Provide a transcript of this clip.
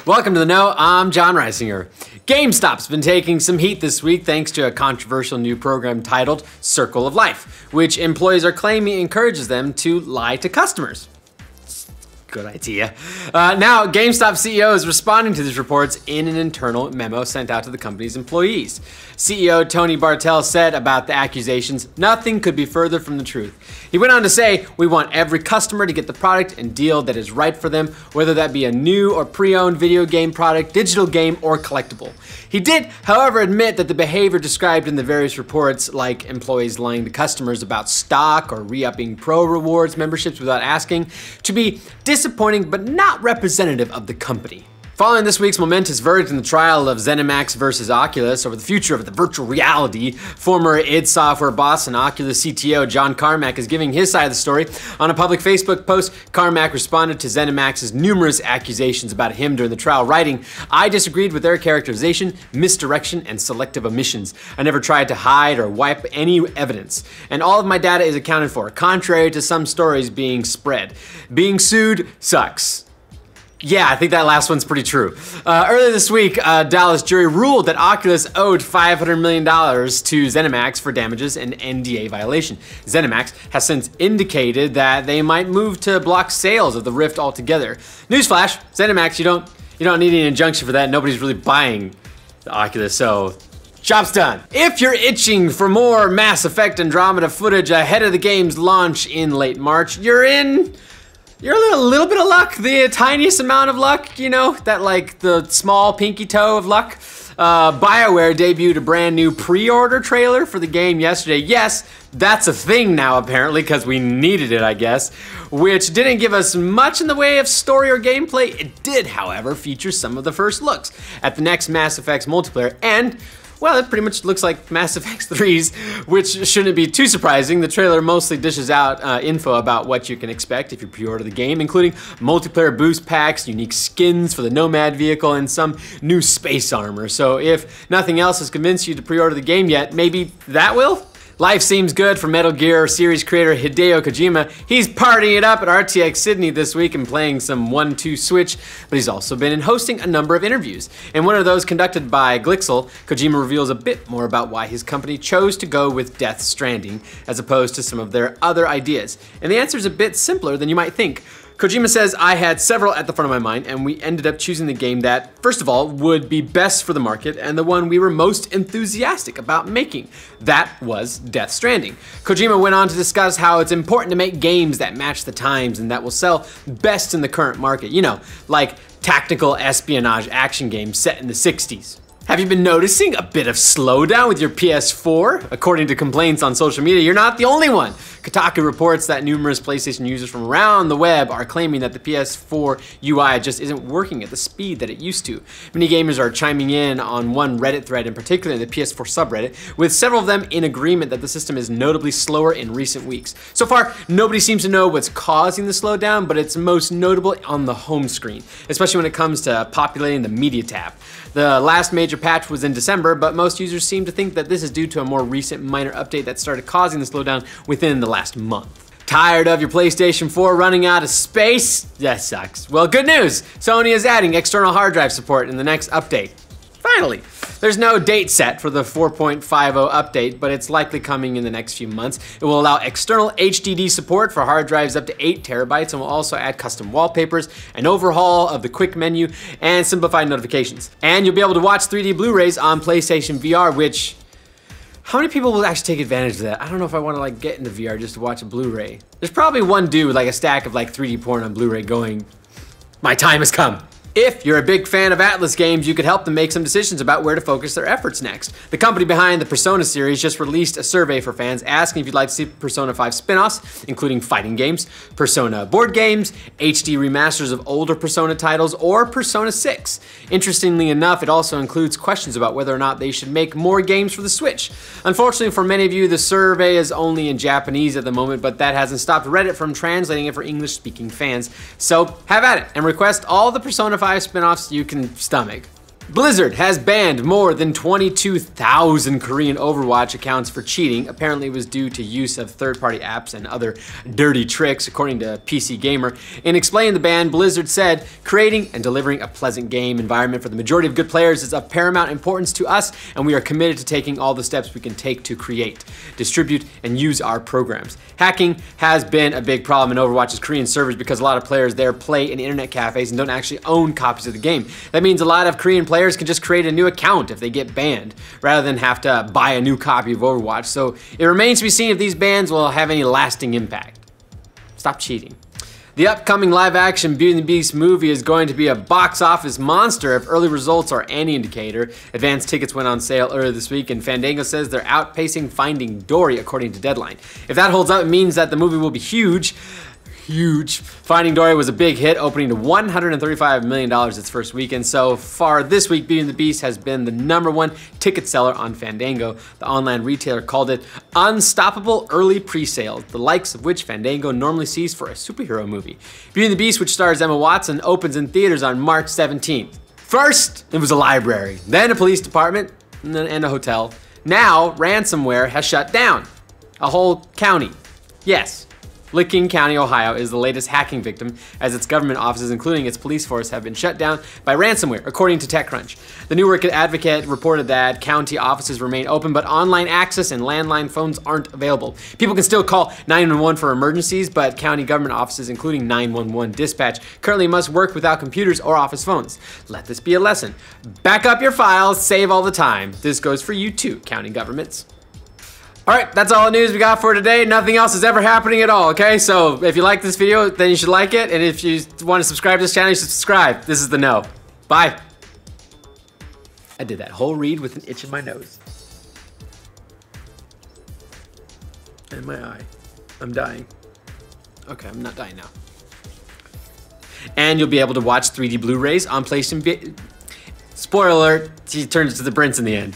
Welcome to The Know, I'm Jon Risinger. GameStop's been taking some heat this week thanks to a controversial new program titled Circle of Life, which employees are claiming encourages them to lie to customers. Good idea. Now, GameStop CEO is responding to these reports in an internal memo sent out to the company's employees. CEO Tony Bartel said about the accusations, "Nothing could be further from the truth." He went on to say, "We want every customer to get the product and deal that is right for them, whether that be a new or pre-owned video game product, digital game, or collectible." He did, however, admit that the behavior described in the various reports, like employees lying to customers about stock or re-upping pro rewards memberships without asking, to be disappointing but not representative of the company. Following this week's momentous verdict in the trial of ZENIMAX versus Oculus over the future of the virtual reality, former id Software boss and Oculus CTO John CARMACK is giving his side of the story. On a public Facebook post, CARMACK responded to ZENIMAX's numerous accusations about him during the trial, writing, "I disagreed with their characterization, misdirection, and selective omissions. I never tried to hide or wipe any evidence. And all of my data is accounted for, contrary to some stories being spread. Being sued sucks." Yeah, I think that last one's pretty true. Earlier this week, a Dallas jury ruled that Oculus owed $500 million to ZENIMAX for damages and NDA violation. ZENIMAX has since indicated that they might move to block sales of the Rift altogether. Newsflash, ZENIMAX, you don't need an injunction for that. Nobody's really buying the Oculus, so job's done. If you're itching for more Mass Effect Andromeda footage ahead of the game's launch in late March, you're in a little bit of luck, the tiniest amount of luck, you know, that like the small pinky toe of luck. BioWare debuted a brand new pre-order trailer for the game yesterday. Yes, that's a thing now apparently, because we needed it, I guess, which didn't give us much in the way of story or gameplay. It did, however, feature some of the first looks at the next Mass Effect's multiplayer, and well, it pretty much looks like Mass Effect 3's, which shouldn't be too surprising. The trailer mostly dishes out info about what you can expect if you pre-order the game, including multiplayer boost packs, unique skins for the Nomad vehicle, and some new space armor. So if nothing else has convinced you to pre-order the game yet, maybe that will? Life seems good for Metal Gear series creator Hideo Kojima. He's partying it up at RTX Sydney this week and playing some 1-2 Switch, but he's also been hosting a number of interviews. In one of those conducted by Glixel, Kojima reveals a bit more about why his company chose to go with Death Stranding as opposed to some of their other ideas. And the answer is a bit simpler than you might think. Kojima says, "I had several at the front of my mind, and we ended up choosing the game that, first of all, would be best for the market and the one we were most enthusiastic about making. That was Death Stranding." Kojima went on to discuss how it's important to make games that match the times and that will sell best in the current market. You know, like tactical espionage action games set in the 60s. Have you been noticing a bit of slowdown with your PS4? According to complaints on social media, you're not the only one. Kotaku reports that numerous PlayStation users from around the web are claiming that the PS4 UI just isn't working at the speed that it used to. Many gamers are chiming in on one Reddit thread in particular, the PS4 subreddit, with several of them in agreement that the system is notably slower in recent weeks. So far, nobody seems to know what's causing the slowdown, but it's most notable on the home screen, especially when it comes to populating the media tab. The last major patch was in December, but most users seem to think that this is due to a more recent minor update that started causing the slowdown within the last month. Tired of your PlayStation 4 running out of space? That sucks. Well, good news! Sony is adding external hard drive support in the next update. Finally! There's no date set for the 4.50 update, but it's likely coming in the next few months. It will allow external HDD support for hard drives up to 8 terabytes and will also add custom wallpapers, an overhaul of the quick menu, and simplified notifications. And you'll be able to watch 3D Blu-rays on PlayStation VR, which, how many people will actually take advantage of that? I don't know if I want to like get into VR just to watch a Blu-ray. There's probably one dude with like a stack of like 3D porn on Blu-ray going, "My time has come." If you're a big fan of Atlas games, you could help them make some decisions about where to focus their efforts next. The company behind the Persona series just released a survey for fans asking if you'd like to see Persona 5 spin-offs, including fighting games, Persona board games, HD remasters of older Persona titles, or Persona 6. Interestingly enough, it also includes questions about whether or not they should make more games for the Switch. Unfortunately for many of you, the survey is only in Japanese at the moment, but that hasn't stopped Reddit from translating it for English-speaking fans. So have at it and request all the Persona 5 spin-offs you can stomach. Blizzard has banned more than 22,000 Korean Overwatch accounts for cheating. Apparently it was due to use of third-party apps and other dirty tricks, according to PC Gamer. In explaining the ban, Blizzard said, creating and delivering a pleasant game environment for the majority of good players is of paramount importance to us, and we are committed to taking all the steps we can take to create, distribute, and use our programs. Hacking has been a big problem in Overwatch's Korean servers because a lot of players there play in internet cafes and don't actually own copies of the game. That means a lot of Korean players can just create a new account if they get banned, rather than have to buy a new copy of Overwatch. So it remains to be seen if these bans will have any lasting impact. Stop cheating. The upcoming live-action Beauty and the Beast movie is going to be a box office monster if early results are any indicator. Advanced tickets went on sale earlier this week, and Fandango says they're outpacing Finding Dory, according to Deadline. If that holds up, it means that the movie will be huge. Finding Dory was a big hit, opening to $135 million its first weekend. So far this week, Beauty and the Beast has been the #1 ticket seller on Fandango. The online retailer called it unstoppable early pre-sales, the likes of which Fandango normally sees for a superhero movie. Beauty and the Beast, which stars Emma Watson, opens in theaters on March 17th. First, it was a library, then a police department, and a hotel. Now, Ransomware has shut down a whole county. Yes. Licking County, Ohio is the latest hacking victim, as its government offices, including its police force, have been shut down by ransomware, according to TechCrunch. The Newark Advocate reported that county offices remain open, but online access and landline phones aren't available. People can still call 911 for emergencies, but county government offices, including 911 dispatch, currently must work without computers or office phones. Let this be a lesson. Back up your files, save all the time. This goes for you too, county governments. All right, that's all the news we got for today. Nothing else is ever happening at all, okay? So if you like this video, then you should like it. And if you want to subscribe to this channel, you should subscribe. This is the No. Bye. I did that whole read with an itch in my nose. And my eye. I'm dying. Okay, I'm not dying now. And you'll be able to watch 3D Blu-rays on PlayStation. Spoiler alert, he turns to the prince in the end.